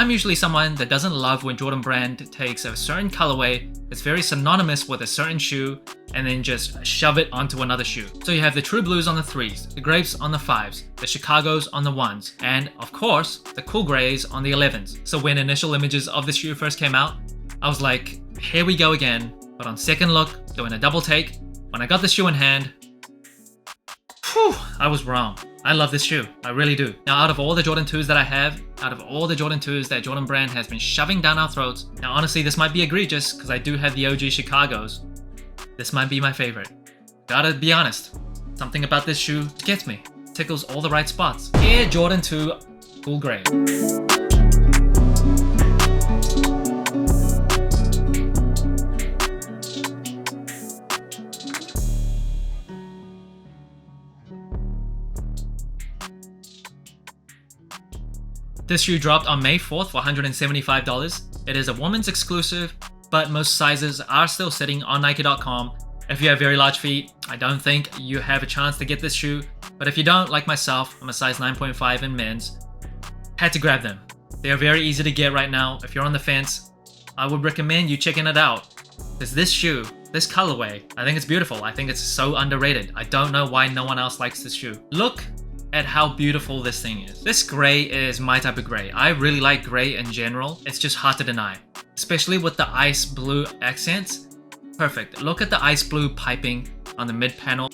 I'm usually someone that doesn't love when Jordan Brand takes a certain colorway that's very synonymous with a certain shoe and then just shove it onto another shoe. So you have the True Blues on the 3s, the Grapes on the 5s, the Chicagos on the 1s, and of course, the Cool Greys on the 11s. So when initial images of the shoe first came out, I was like, here we go again. But on second look, doing a double take, when I got the shoe in hand, whew, I was wrong. I love this shoe. I really do. Now, out of all the Jordan 2s that I have, out of all the Jordan 2s that Jordan Brand has been shoving down our throats, now honestly, this might be egregious because I do have the OG Chicagos. This might be my favorite. Gotta be honest. Something about this shoe gets me. Tickles all the right spots. Air Jordan 2 Cool Grey. This shoe dropped on May 4th for $175. It is a woman's exclusive, but most sizes are still sitting on Nike.com. If you have very large feet, I don't think you have a chance to get this shoe, but if you don't, like myself, I'm a size 9.5 in men's, had to grab them. They are very easy to get right now. If you're on the fence, I would recommend you checking it out. Because this shoe, this colorway, I think it's beautiful. I think it's so underrated. I don't know why no one else likes this shoe. Look at how beautiful this thing is. This gray is my type of gray. I really like gray in general. It's just hard to deny, especially with the ice blue accents. Perfect. Look at the ice blue piping on the mid panel.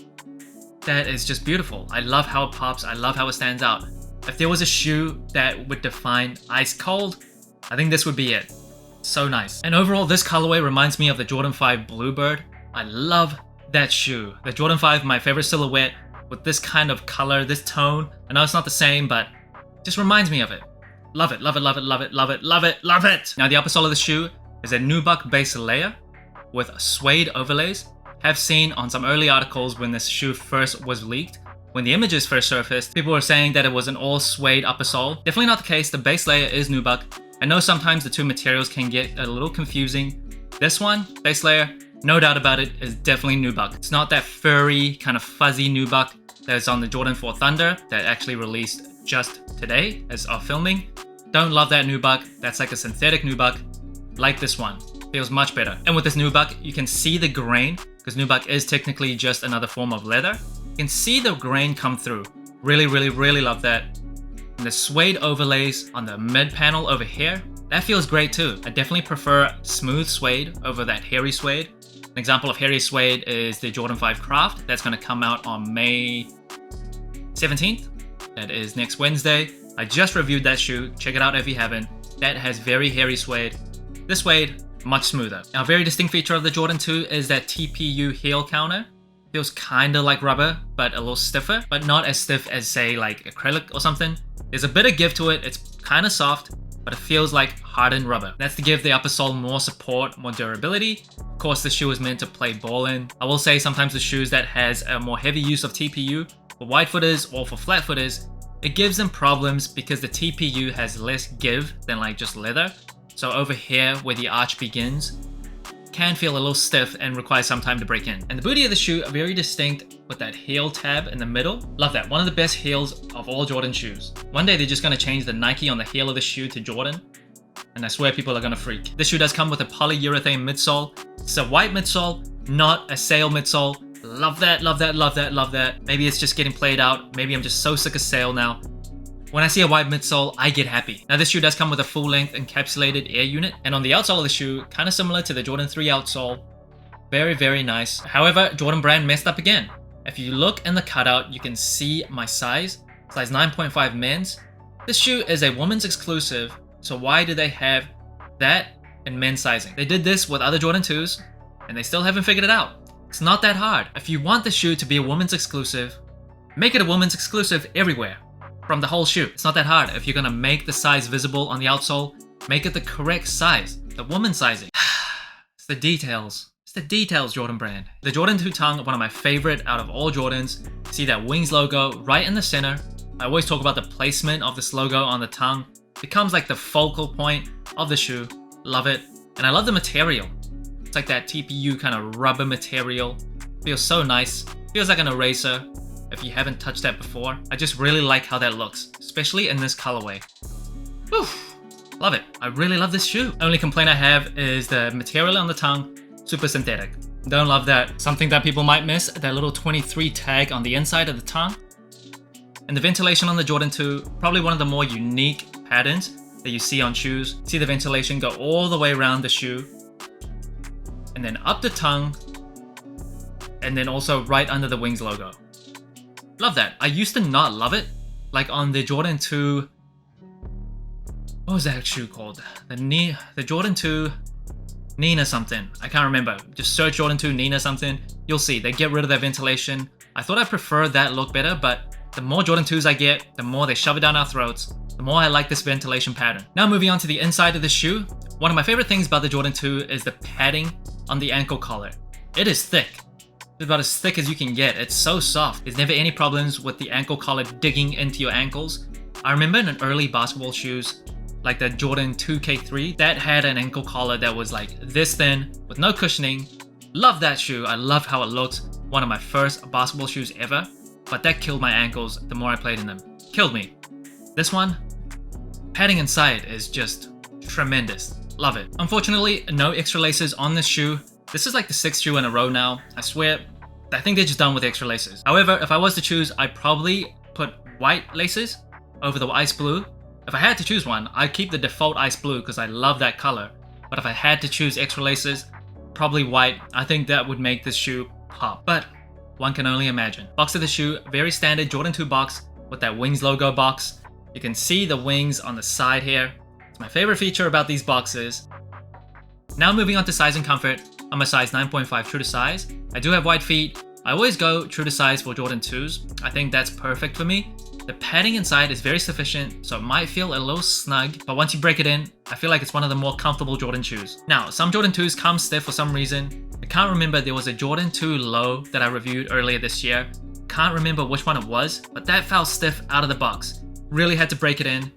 That is just beautiful. I love how it pops. I love how it stands out. If there was a shoe that would define ice cold, I think this would be it. So nice. And overall, this colorway reminds me of the Jordan 5 Bluebird. I love that shoe. The Jordan 5, my favorite silhouette, with this kind of color, this tone. I know it's not the same, but it just reminds me of it. Love it, love it, love it, love it, love it, love it, love it. Now the upper sole of the shoe is a nubuck base layer with suede overlays. Have seen on some early articles when this shoe first was leaked, when the images first surfaced, people were saying that it was an all suede upper sole. Definitely not the case. The base layer is nubuck. I know sometimes the two materials can get a little confusing. This one, base layer, no doubt about it, is definitely nubuck. It's not that furry, kind of fuzzy nubuck that's on the Jordan 4 Thunder that actually released just today as of filming. Don't love that nubuck. That's like a synthetic nubuck. Like this one. Feels much better. And with this nubuck, you can see the grain, because nubuck is technically just another form of leather. You can see the grain come through. Really, really, really love that. And the suede overlays on the mid panel over here, that feels great too. I definitely prefer smooth suede over that hairy suede. An example of hairy suede is the Jordan 5 Craft. That's going to come out on May 17th. That is next Wednesday. I just reviewed that shoe. Check it out if you haven't. That has very hairy suede. This suede, much smoother. Now, a very distinct feature of the Jordan 2 is that TPU heel counter. Feels kind of like rubber, but a little stiffer, but not as stiff as, say, like acrylic or something. There's a bit of give to it. It's kind of soft, but it feels like hardened rubber. That's to give the upper sole more support, more durability. Of course, the shoe is meant to play ball in. I will say sometimes the shoes that has a more heavy use of TPU, for wide footers or for flat footers, it gives them problems because the TPU has less give than like just leather. So over here where the arch begins, can feel a little stiff and require some time to break in. And the booty of the shoe are very distinct with that heel tab in the middle. Love that. One of the best heels of all Jordan shoes. One day they're just going to change the Nike on the heel of the shoe to Jordan, and I swear people are going to freak. This shoe does come with a polyurethane midsole. It's a white midsole, not a sail midsole. Love that, love that, love that, love that. Maybe it's just getting played out. Maybe I'm just so sick of sail now. When I see a white midsole, I get happy. Now this shoe does come with a full-length encapsulated air unit, and on the outsole of the shoe, kind of similar to the Jordan 3 outsole. Very, very nice. However, Jordan Brand messed up again. If you look in the cutout, you can see my size 9.5 men's. This shoe is a woman's exclusive, so why do they have that in men's sizing? They did this with other Jordan 2s, and they still haven't figured it out. It's not that hard. If you want the shoe to be a woman's exclusive, make it a woman's exclusive everywhere. From the whole shoe. It's not that hard. If you're gonna make the size visible on the outsole, make it the correct size, the woman sizing. It's the details. It's the details, Jordan Brand. The Jordan 2 tongue, one of my favorite out of all Jordans. See that Wings logo right in the center. I always talk about the placement of this logo on the tongue. It becomes like the focal point of the shoe. Love it. And I love the material. It's like that TPU kind of rubber material. Feels so nice. Feels like an eraser. If you haven't touched that before, I just really like how that looks, especially in this colorway. Whew. Love it. I really love this shoe. Only complaint I have is the material on the tongue, super synthetic. Don't love that. Something that people might miss, that little 23 tag on the inside of the tongue. And the ventilation on the Jordan 2, probably one of the more unique patterns that you see on shoes. See the ventilation go all the way around the shoe, and then up the tongue, and then also right under the Wings logo. Love that. I used to not love it. Like on the Jordan 2, what was that shoe called? The Jordan 2 Nina something. I can't remember. Just search Jordan 2 Nina something. You'll see they get rid of that ventilation. I thought I preferred that look better, but the more Jordan 2s I get, the more they shove it down our throats, the more I like this ventilation pattern. Now moving on to the inside of the shoe. One of my favorite things about the Jordan 2 is the padding on the ankle collar. It is thick. It's about as thick as you can get. It's so soft. There's never any problems with the ankle collar digging into your ankles. I remember in early basketball shoes, like the Jordan 2K3, that had an ankle collar that was like this thin with no cushioning. Love that shoe. I loved how it looked. One of my first basketball shoes ever, but that killed my ankles the more I played in them. Killed me. This one, padding inside is just tremendous. Love it. Unfortunately, no extra laces on this shoe. This is like the 6th shoe in a row now. I swear, I think they're just done with extra laces. However, if I was to choose, I'd probably put white laces over the ice blue. If I had to choose one, I'd keep the default ice blue because I love that color. But if I had to choose extra laces, probably white. I think that would make this shoe pop. But one can only imagine. Box of the shoe, very standard Jordan 2 box with that Wings logo box. You can see the wings on the side here. It's my favorite feature about these boxes. Now moving on to size and comfort. I'm a size 9.5 true to size. I do have wide feet. I always go true to size for Jordan 2s. I think that's perfect for me. The padding inside is very sufficient, so it might feel a little snug, but once you break it in, I feel like it's one of the more comfortable Jordan shoes. Now, some Jordan 2s come stiff for some reason. I can't remember, there was a Jordan 2 low that I reviewed earlier this year. Can't remember which one it was, but that felt stiff out of the box. Really had to break it in.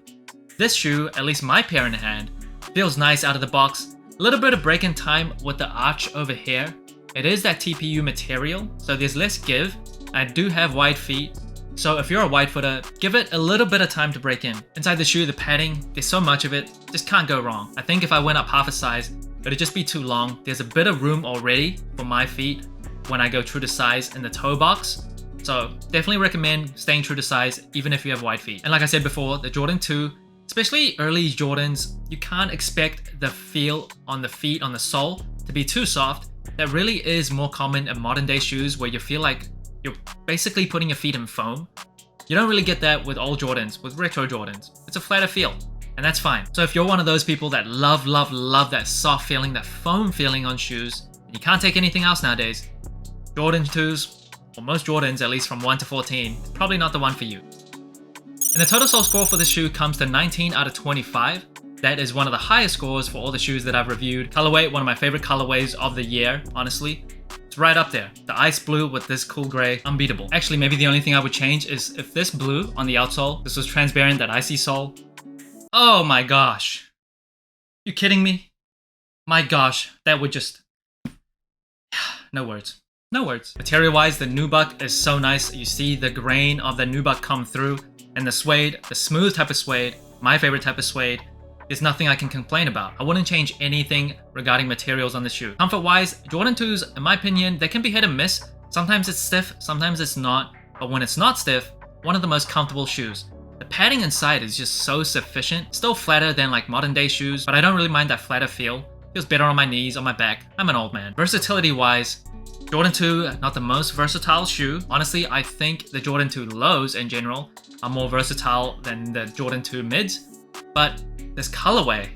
This shoe, at least my pair in hand, feels nice out of the box. A little bit of break-in time with the arch over here. It is that TPU material, so there's less give. I do have wide feet, so if you're a wide footer, give it a little bit of time to break in. Inside the shoe, the padding, there's so much of it, just can't go wrong. I think if I went up half a size, it'd just be too long. There's a bit of room already for my feet when I go true to size in the toe box. So definitely recommend staying true to size even if you have wide feet. And like I said before, the Jordan 2, especially early Jordans, you can't expect the feel on the feet, on the sole, to be too soft. That really is more common in modern day shoes where you feel like you're basically putting your feet in foam. You don't really get that with old Jordans, with retro Jordans. It's a flatter feel, and that's fine. So if you're one of those people that love that soft feeling, that foam feeling on shoes, and you can't take anything else nowadays, Jordan 2s, or most Jordans, at least from 1 to 14, probably not the one for you. And the total sole score for this shoe comes to 19 out of 25. That is one of the highest scores for all the shoes that I've reviewed. Colorway, one of my favorite colorways of the year, honestly. It's right up there. The ice blue with this cool gray, unbeatable. Actually, maybe the only thing I would change is if this blue on the outsole, this was transparent, that icy sole. Oh my gosh. You kidding me? My gosh, that would just... No words. No words. Material-wise, the nubuck is so nice. You see the grain of the nubuck come through. And the suede, the smooth type of suede, my favorite type of suede, there's nothing I can complain about. I wouldn't change anything regarding materials on the shoe. Comfort-wise, Jordan 2s, in my opinion, they can be hit and miss. Sometimes it's stiff, sometimes it's not. But when it's not stiff, one of the most comfortable shoes. The padding inside is just so sufficient. Still flatter than like modern day shoes, but I don't really mind that flatter feel. Feels better on my knees, on my back. I'm an old man. Versatility-wise, Jordan 2, not the most versatile shoe. Honestly, I think the Jordan 2 lows in general are more versatile than the Jordan 2 mids. But this colorway,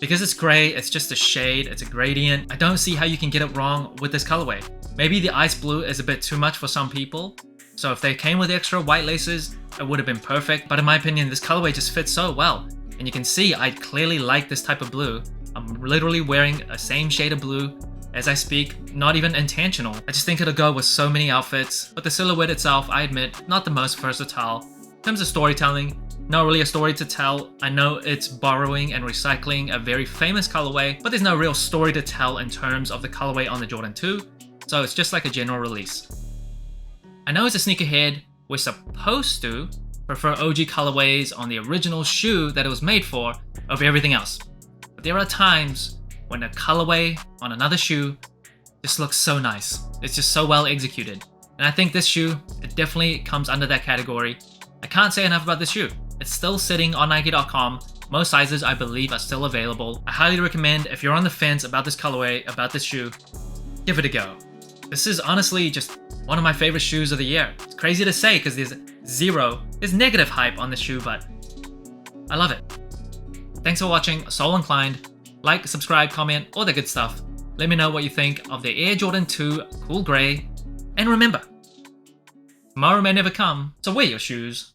because it's gray, it's just a shade, it's a gradient. I don't see how you can get it wrong with this colorway. Maybe the ice blue is a bit too much for some people. So if they came with extra white laces, it would have been perfect. But in my opinion, this colorway just fits so well. And you can see I clearly like this type of blue. I'm literally wearing a same shade of blue as I speak, not even intentional. I just think it'll go with so many outfits. But the silhouette itself, I admit, not the most versatile. In terms of storytelling, not really a story to tell. I know it's borrowing and recycling a very famous colorway, but there's no real story to tell in terms of the colorway on the Jordan 2, so it's just like a general release. I know as a sneakerhead, we're supposed to prefer OG colorways on the original shoe that it was made for over everything else. But there are times when a colorway on another shoe just looks so nice. It's just so well executed. And I think this shoe, it definitely comes under that category. I can't say enough about this shoe. It's still sitting on Nike.com. Most sizes, I believe, are still available. I highly recommend, if you're on the fence about this colorway, about this shoe, give it a go. This is honestly just one of my favorite shoes of the year. It's crazy to say because there's negative hype on the shoe, but I love it. Thanks for watching Sole Inclined. Like, subscribe, comment, all that good stuff. Let me know what you think of the Air Jordan 2 Cool Grey. And remember, tomorrow may never come, so wear your shoes.